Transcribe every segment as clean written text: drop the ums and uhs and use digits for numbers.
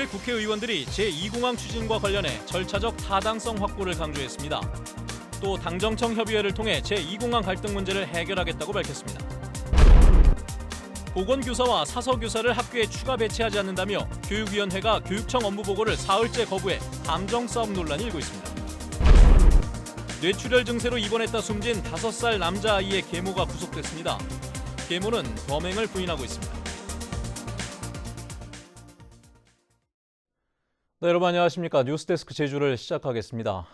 27일 국회의원들이 제2공항 추진과 관련해 절차적 타당성 확보를 강조했습니다. 또 당정청 협의회를 통해 제2공항 갈등 문제를 해결하겠다고 밝혔습니다. 보건교사와 사서교사를 학교에 추가 배치하지 않는다며 교육위원회가 교육청 업무 보고를 사흘째 거부해 감정 싸움 논란이 일고 있습니다. 뇌출혈 증세로 입원했다 숨진 5살 남자아이의 계모가 구속됐습니다. 계모는 범행을 부인하고 있습니다. 네, 여러분 안녕하십니까. 뉴스데스크 제주를 시작하겠습니다.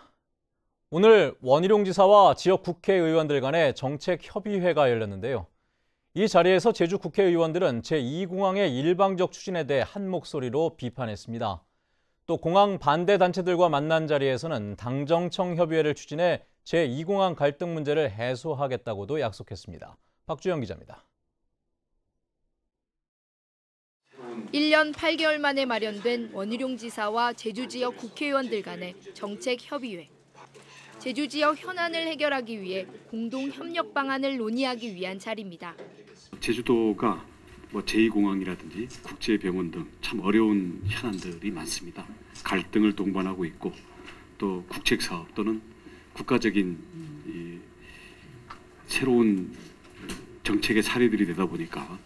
오늘 원희룡 지사와 지역 국회의원들 간의 정책협의회가 열렸는데요. 이 자리에서 제주 국회의원들은 제2공항의 일방적 추진에 대해 한 목소리로 비판했습니다. 또 공항 반대 단체들과 만난 자리에서는 당정청 협의회를 추진해 제2공항 갈등 문제를 해소하겠다고도 약속했습니다. 박주영 기자입니다. 1년 8개월 만에 마련된 원희룡 지사와 제주 지역 국회의원들 간의 정책협의회. 제주 지역 현안을 해결하기 위해 공동 협력 방안을 논의하기 위한 자리입니다. 제주도가 제2공항이라든지 국제병원 등 참 어려운 현안들이 많습니다. 갈등을 동반하고 있고 또 국책사업 또는 국가적인 새로운 정책의 사례들이 되다 보니까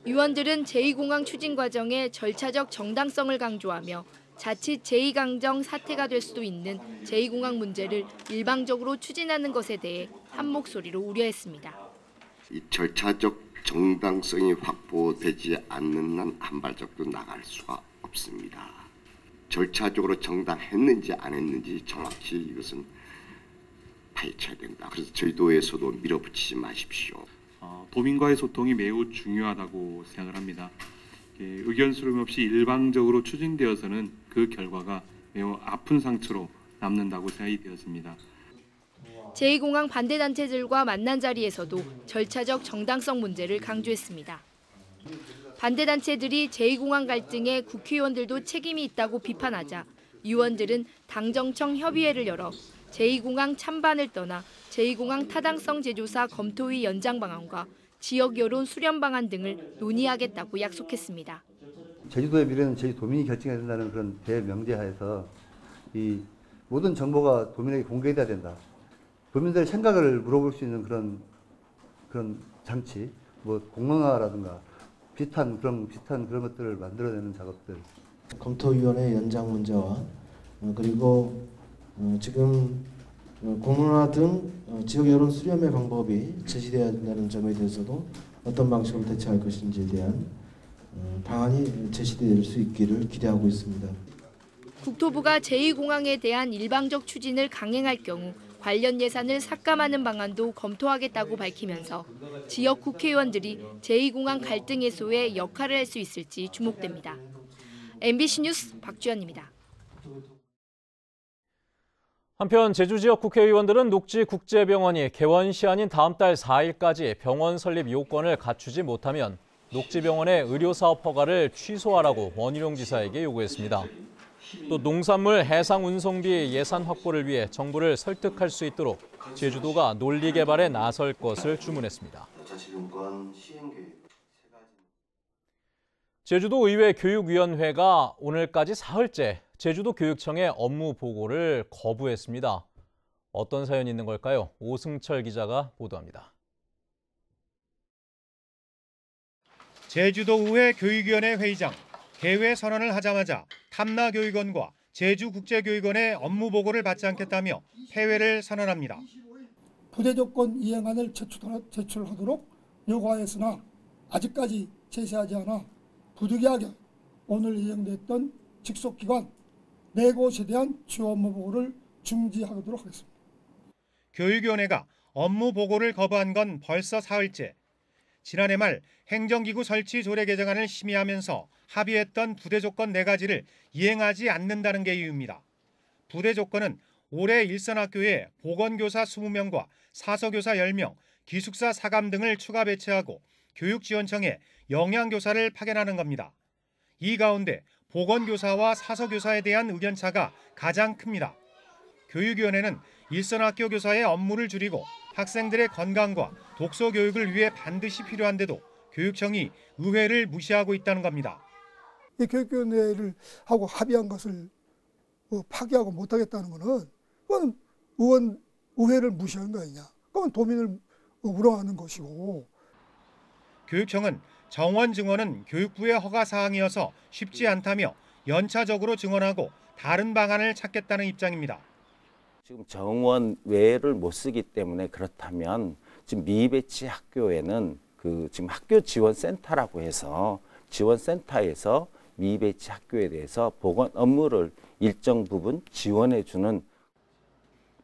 의원들은 제2공항 추진 과정의 절차적 정당성을 강조하며 자칫 제2강정 사태가 될 수도 있는 제2공항 문제를 일방적으로 추진하는 것에 대해 한 목소리로 우려했습니다. 이 절차적 정당성이 확보되지 않는 한 한 발짝도 나갈 수가 없습니다. 절차적으로 정당했는지 안 했는지 정확히 이것은 파헤쳐야 된다. 그래서 저희 도에서도 밀어붙이지 마십시오. 도민과의 소통이 매우 중요하다고 생각을 합니다. 의견 수렴 없이 일방적으로 추진되어서는 그 결과가 매우 아픈 상처로 남는다고 생각이 되었습니다. 제2공항 반대단체들과 만난 자리에서도 절차적 정당성 문제를 강조했습니다. 반대단체들이 제2공항 갈등에 국회의원들도 책임이 있다고 비판하자 의원들은 당정청 협의회를 열어 제2공항 찬반을 떠나 제2공항 타당성 재조사 검토위 연장 방안과 지역 여론 수렴 방안 등을 논의하겠다고 약속했습니다. 제주도의 미래는 제주도민이 결정해야 된다는 그런 대명제하에서 이 모든 정보가 도민에게 공개돼야 된다. 도민들의 생각을 물어볼 수 있는 그런 장치, 공론화라든가 비슷한 그런 것들을 만들어내는 작업들. 검토위원회 연장 문제와 그리고 지금 공론화 등 지역 여론 수렴의 방법이 제시되어야 된다는 점에 대해서도 어떤 방식으로 대처할 것인지에 대한 방안이 제시될 수 있기를 기대하고 있습니다. 국토부가 제2공항에 대한 일방적 추진을 강행할 경우 관련 예산을 삭감하는 방안도 검토하겠다고 밝히면서 지역 국회의원들이 제2공항 갈등 해소에 역할을 할 수 있을지 주목됩니다. MBC 뉴스 박주연입니다. 한편 제주 지역 국회의원들은 녹지국제병원이 개원시 아닌 다음 달 4일까지 병원 설립 요건을 갖추지 못하면 녹지병원의 의료사업 허가를 취소하라고 원희룡 지사에게 요구했습니다. 또 농산물 해상 운송비 예산 확보를 위해 정부를 설득할 수 있도록 제주도가 논리 개발에 나설 것을 주문했습니다. 제주도 의회 교육위원회가 오늘까지 사흘째 제주도 교육청의 업무 보고를 거부했습니다. 어떤 사연이 있는 걸까요? 오승철 기자가 보도합니다. 제주도의회 교육위원회 회의장, 개회 선언을 하자마자 탐나교육원과 제주국제교육원의 업무 보고를 받지 않겠다며 폐회를 선언합니다. 부대조건 이행안을 제출하도록 요구하였으나 아직까지 제시하지 않아 부득이하게 오늘 예정됐던 직속기관 4곳에 대한 주요 업무 보고를 중지하도록 하겠습니다. 교육위원회가 업무 보고를 거부한 건 벌써 사흘째. 지난해 말 행정기구 설치 조례 개정안을 심의하면서 합의했던 부대 조건 4가지를 이행하지 않는다는 게 이유입니다. 부대 조건은 올해 일선학교에 보건교사 20명과 사서교사 10명, 기숙사 4감 등을 추가 배치하고 교육지원청에 영양교사를 파견하는 겁니다. 이 가운데 보건교사와 사서교사에 대한 의견차가 가장 큽니다. 교육위원회는 일선학교 교사의 업무를 줄이고 학생들의 건강과 독서 교육을 위해 반드시 필요한데도 교육청이 의회를 무시하고 있다는 겁니다. 이 교육위원회를 하고 합의한 것을 파기하고 못하겠다는 것은 그건 의회를 무시하는 거 아니냐. 그건 도민을 우롱하는 것이고. 교육청은 정원 증원은 교육부의 허가 사항이어서 쉽지 않다며 연차적으로 증원하고 다른 방안을 찾겠다는 입장입니다. 지금 정원 외를 못 쓰기 때문에 그렇다면 지금 미배치 학교에는 지금 학교 지원센터라고 해서 지원센터에서 미배치 학교에 대해서 보건 업무를 일정 부분 지원해주는.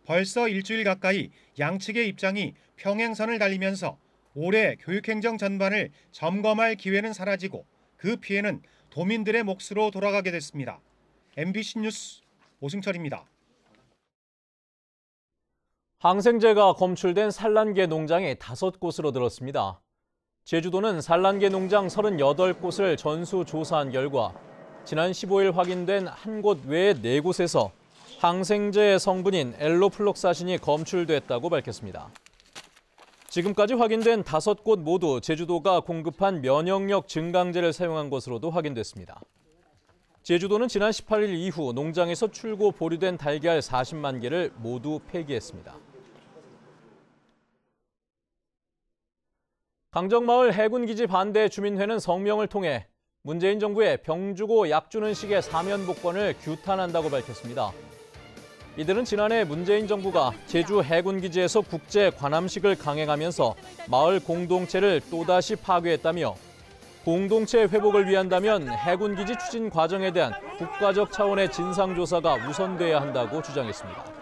벌써 일주일 가까이 양측의 입장이 평행선을 달리면서 올해 교육행정 전반을 점검할 기회는 사라지고 그 피해는 도민들의 몫으로 돌아가게 됐습니다. MBC 뉴스 오승철입니다. 항생제가 검출된 산란계 농장이 5곳으로 늘었습니다. 제주도는 산란계 농장 38곳을 전수조사한 결과 지난 15일 확인된 한 곳 외에 4곳에서 항생제 성분인 엘로플록사신이 검출됐다고 밝혔습니다. 지금까지 확인된 5곳 모두 제주도가 공급한 면역력 증강제를 사용한 것으로도 확인됐습니다. 제주도는 지난 18일 이후 농장에서 출고 보류된 달걀 40만 개를 모두 폐기했습니다. 강정마을 해군기지 반대 주민회는 성명을 통해 문재인 정부의 병 주고 약 주는 식의 사면복권을 규탄한다고 밝혔습니다. 이들은 지난해 문재인 정부가 제주 해군기지에서 국제 관함식을 강행하면서 마을 공동체를 또다시 파괴했다며 공동체 회복을 위한다면 해군기지 추진 과정에 대한 국가적 차원의 진상조사가 우선돼야 한다고 주장했습니다.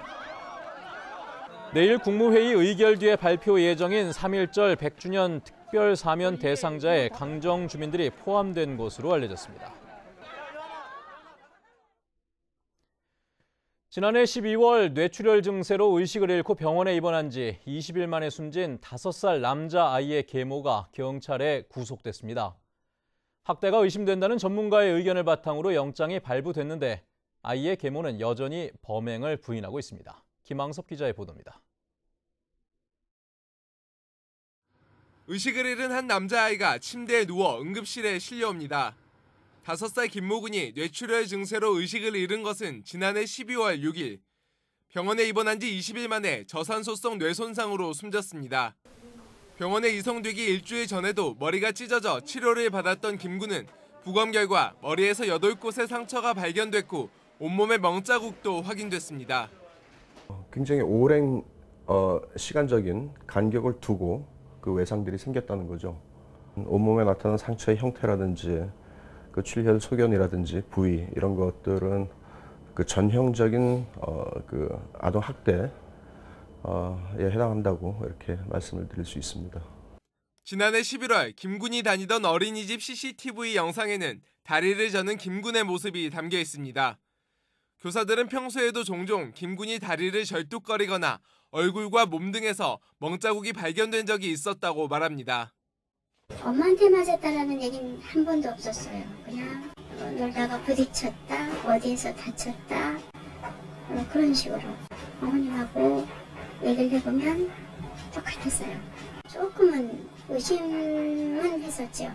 내일 국무회의 의결 뒤에 발표 예정인 3.1절 100주년 특별 사면 대상자에 강정 주민들이 포함된 것으로 알려졌습니다. 지난해 12월 뇌출혈 증세로 의식을 잃고 병원에 입원한 지 20일 만에 숨진 5살 남자아이의 계모가 경찰에 구속됐습니다. 학대가 의심된다는 전문가의 의견을 바탕으로 영장이 발부됐는데 아이의 계모는 여전히 범행을 부인하고 있습니다. 김항섭 기자의 보도입니다. 의식을 잃은 한 남자아이가 침대에 누워 응급실에 실려옵니다. 5살 김모근이 뇌출혈 증세로 의식을 잃은 것은 지난해 12월 6일. 병원에 입원한 지 20일 만에 저산소성 뇌손상으로 숨졌습니다. 병원에 이송되기 일주일 전에도 머리가 찢어져 치료를 받았던 김군은 부검 결과 머리에서 8곳의 상처가 발견됐고 온몸에 멍자국도 확인됐습니다. 굉장히 오랜 시간적인 간격을 두고 그 외상들이 생겼다는 거죠. 온몸에 나타나는 상처의 형태라든지 그 출혈 소견이라든지 부위 이런 것들은 그 전형적인 그 아동 학대에 해당한다고 이렇게 말씀을 드릴 수 있습니다. 지난해 11월 김군이 다니던 어린이집 CCTV 영상에는 다리를 저는 김군의 모습이 담겨 있습니다. 교사들은 평소에도 종종 김군이 다리를 절뚝거리거나 얼굴과 몸 등에서 멍자국이 발견된 적이 있었다고 말합니다. 엄마한테 맞았다라는 얘기는 한 번도 없었어요. 그냥 놀다가 부딪혔다, 어디에서 다쳤다, 그런 식으로. 어머님하고 얘기를 해보면 똑같았어요. 조금은 의심은 했었죠.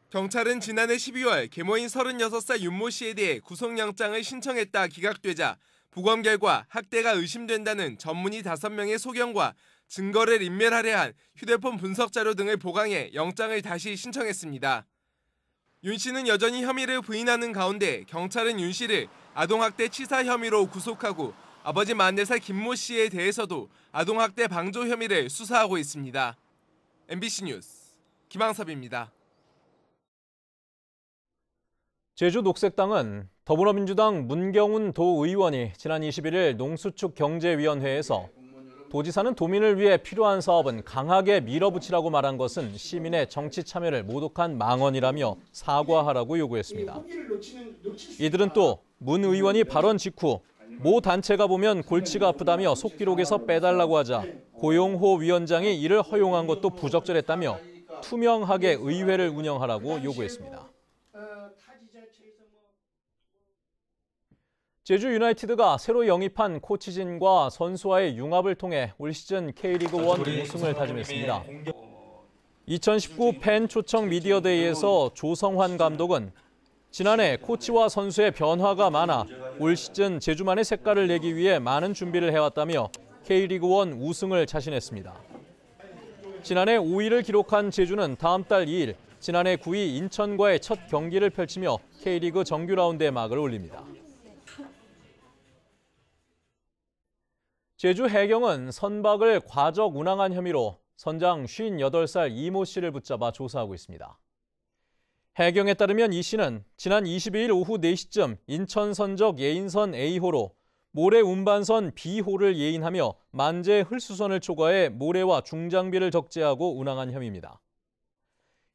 경찰은 지난해 12월 계모인 36살 윤모 씨에 대해 구속영장을 신청했다 기각되자 부검 결과 학대가 의심된다는 전문의 5명의 소견과 증거를 인멸하려 한 휴대폰 분석 자료 등을 보강해 영장을 다시 신청했습니다. 윤 씨는 여전히 혐의를 부인하는 가운데 경찰은 윤 씨를 아동학대 치사 혐의로 구속하고 아버지 44살 김모 씨에 대해서도 아동학대 방조 혐의를 수사하고 있습니다. MBC 뉴스 김항섭입니다. 제주 녹색당은 더불어민주당 문경훈 도의원이 지난 21일 농수축 경제위원회에서 도지사는 도민을 위해 필요한 사업은 강하게 밀어붙이라고 말한 것은 시민의 정치 참여를 모독한 망언이라며 사과하라고 요구했습니다. 이들은 또 문 의원이 발언 직후 모 단체가 보면 골치가 아프다며 속기록에서 빼달라고 하자 고용호 위원장이 이를 허용한 것도 부적절했다며 투명하게 의회를 운영하라고 요구했습니다. 제주 유나이티드가 새로 영입한 코치진과 선수와의 융합을 통해 올 시즌 K리그1 우승을 다짐했습니다. 2019 팬 초청 미디어데이에서 조성환 감독은 지난해 코치와 선수의 변화가 많아 올 시즌 제주만의 색깔을 내기 위해 많은 준비를 해왔다며 K리그1 우승을 자신했습니다. 지난해 5위를 기록한 제주는 다음 달 2일 지난해 9위 인천과의 첫 경기를 펼치며 K리그 정규 라운드에 막을 올립니다. 제주 해경은 선박을 과적 운항한 혐의로 선장 58살 이모 씨를 붙잡아 조사하고 있습니다. 해경에 따르면 이 씨는 지난 22일 오후 4시쯤 인천 선적 예인선 A호로 모래 운반선 B호를 예인하며 만재 흘수선을 초과해 모래와 중장비를 적재하고 운항한 혐의입니다.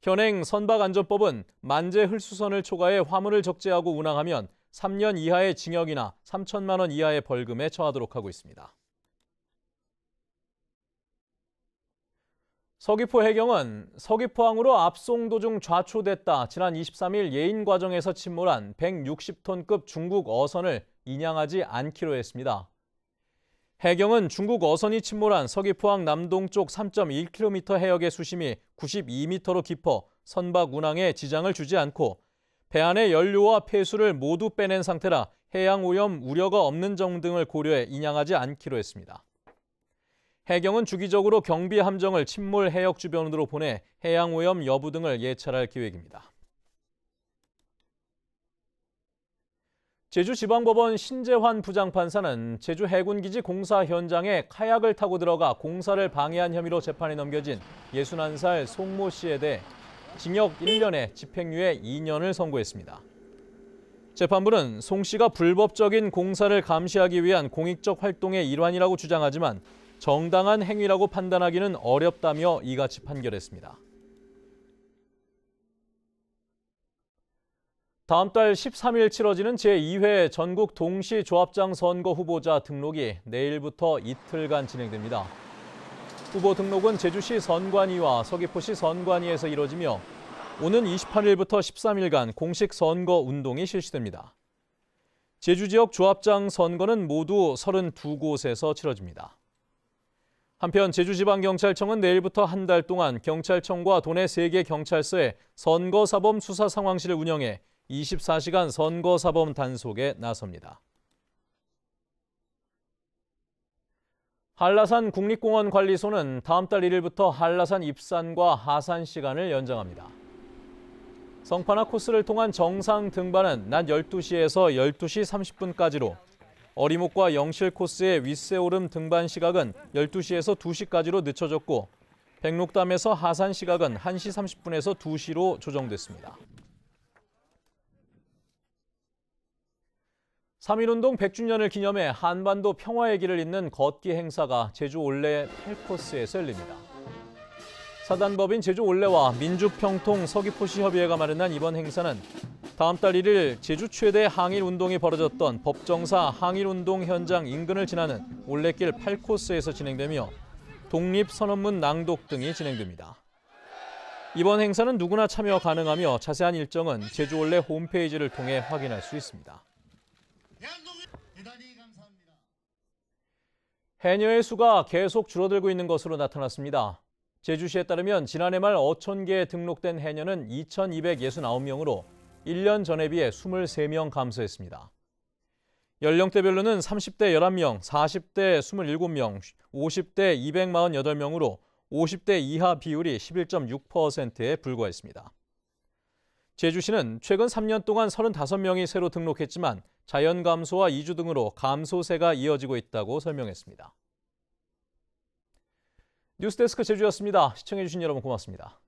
현행 선박안전법은 만재 흘수선을 초과해 화물을 적재하고 운항하면 3년 이하의 징역이나 3천만 원 이하의 벌금에 처하도록 하고 있습니다. 서귀포 해경은 서귀포항으로 압송 도중 좌초됐다 지난 23일 예인 과정에서 침몰한 160톤급 중국 어선을 인양하지 않기로 했습니다. 해경은 중국 어선이 침몰한 서귀포항 남동쪽 3.1km 해역의 수심이 92m로 깊어 선박 운항에 지장을 주지 않고 배 안의 연료와 폐수를 모두 빼낸 상태라 해양 오염 우려가 없는 점 등을 고려해 인양하지 않기로 했습니다. 해경은 주기적으로 경비 함정을 침몰 해역 주변으로 보내 해양 오염 여부 등을 예찰할 계획입니다. 제주지방법원 신재환 부장판사는 제주 해군기지 공사 현장에 카약을 타고 들어가 공사를 방해한 혐의로 재판에 넘겨진 61살 송모 씨에 대해 징역 1년에 집행유예 2년을 선고했습니다. 재판부는 송 씨가 불법적인 공사를 감시하기 위한 공익적 활동의 일환이라고 주장하지만 정당한 행위라고 판단하기는 어렵다며 이같이 판결했습니다. 다음 달 13일 치러지는 제2회 전국 동시조합장 선거 후보자 등록이 내일부터 이틀간 진행됩니다. 후보 등록은 제주시 선관위와 서귀포시 선관위에서 이뤄지며 오는 28일부터 13일간 공식 선거 운동이 실시됩니다. 제주 지역 조합장 선거는 모두 32곳에서 치러집니다. 한편 제주지방경찰청은 내일부터 한 달 동안 경찰청과 도내 3개 경찰서에 선거사범 수사 상황실을 운영해 24시간 선거사범 단속에 나섭니다. 한라산 국립공원 관리소는 다음 달 1일부터 한라산 입산과 하산 시간을 연장합니다. 성판화 코스를 통한 정상 등반은 낮 12시에서 12시 30분까지로 어리목과 영실 코스의 윗세오름 등반 시각은 12시에서 2시까지로 늦춰졌고 백록담에서 하산 시각은 1시 30분에서 2시로 조정됐습니다. 3.1운동 100주년을 기념해 한반도 평화의 길을 잇는 걷기 행사가 제주 올레 8코스에서 열립니다. 사단법인 제주 올레와 민주평통 서귀포시 협의회가 마련한 이번 행사는 다음 달 1일 제주 최대 항일운동이 벌어졌던 법정사 항일운동 현장 인근을 지나는 올레길 8코스에서 진행되며 독립선언문 낭독 등이 진행됩니다. 이번 행사는 누구나 참여 가능하며 자세한 일정은 제주 올레 홈페이지를 통해 확인할 수 있습니다. 해녀의 수가 계속 줄어들고 있는 것으로 나타났습니다. 제주시에 따르면 지난해 말 어촌계에 등록된 해녀는 2,269명으로 1년 전에 비해 23명 감소했습니다. 연령대별로는 30대 11명, 40대 27명, 50대 248명으로 50대 이하 비율이 11.6%에 불과했습니다. 제주시는 최근 3년 동안 35명이 새로 등록했지만 자연 감소와 이주 등으로 감소세가 이어지고 있다고 설명했습니다. 뉴스데스크 제주였습니다. 시청해주신 여러분 고맙습니다.